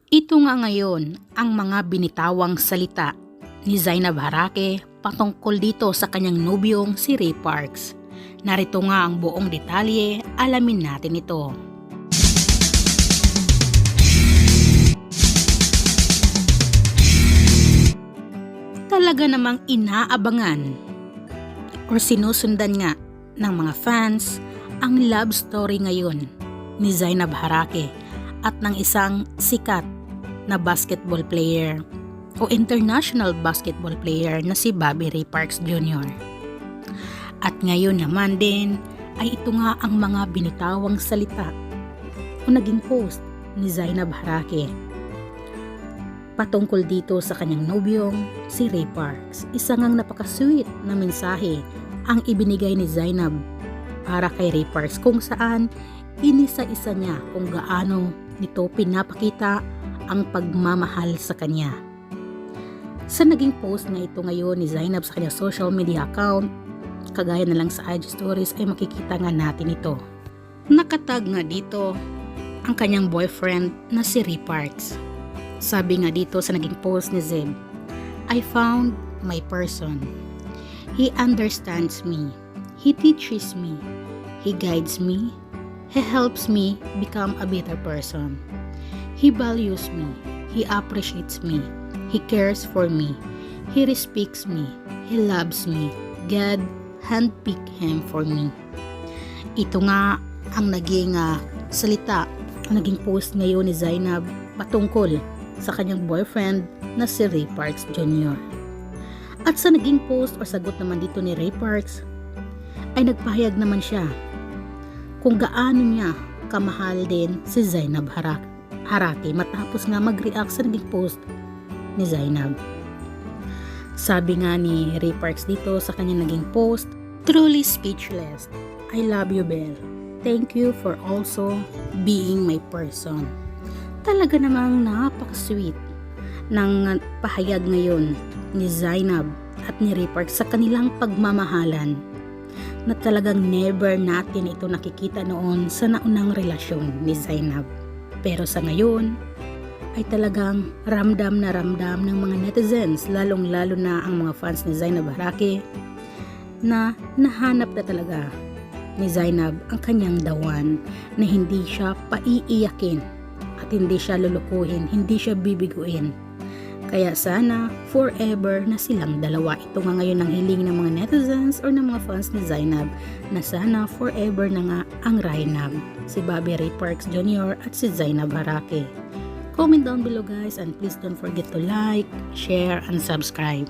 Ito nga ngayon ang mga binitawang salita ni Zainab Harake patungkol dito sa kanyang nobyong si Ray Parks. Narito nga ang buong detalye, alamin natin ito. Talaga namang inaabangan o sinusundan nga ng mga fans ang love story ngayon ni Zainab Harake at ng isang sikat na basketball player o international basketball player na si Bobby Ray Parks Jr. At ngayon naman din ay ito nga ang mga binitawang salita o naging post ni Zainab Harake patungkol dito sa kanyang nobyong si Ray Parks. Isa ngang napaka-sweet na mensahe ang ibinigay ni Zainab para kay Ray Parks, kung saan inisa-isa niya kung gaano nito pinapakita ang pagmamahal sa kanya. Sa naging post na ito ngayon ni Zainab sa kanyang social media account, kagaya na lang sa IG stories, ay makikita nga natin ito. Nakatag nga dito ang kanyang boyfriend na si Ray Parks. Sabi nga dito sa naging post ni Zeb, "I found my person. He understands me. He teaches me. He guides me. He helps me become a better person. He values me. He appreciates me. He cares for me. He respects me. He loves me. God handpicked him for me." Ito nga ang naging salita, ang naging post ngayon ni Zainab patungkol sa kanyang boyfriend na si Ray Parks Jr. At sa naging post o sagot naman dito ni Ray Parks, ay nagpahayag naman siya kung gaano niya kamahal din si Zainab Harake matapos nga mag-react sa naging post ni Zainab. Sabi nga ni Ray Parks dito sa kanyang naging post, "Truly speechless. I love you, Belle. Thank you for also being my person." Talaga namang napaka-sweet ng pahayag ngayon ni Zainab at ni Ray Parks sa kanilang pagmamahalan, na talagang never natin ito nakikita noon sa naunang relasyon ni Zainab. Pero sa ngayon ay talagang ramdam na ramdam ng mga netizens, lalong-lalo na ang mga fans ni Zainab Harake, na nahanap na talaga ni Zainab ang kanyang dawan, na hindi siya paiiyakin at hindi siya lulukuhin, hindi siya bibiguin. Kaya sana forever na silang dalawa. Ito nga ngayon ang hiling ng mga netizens or ng mga fans ni Zainab, na sana forever na nga ang Rainab, si Bobby Ray Parks Jr. at si Zainab Harake. Comment down below guys, and please don't forget to like, share, and subscribe.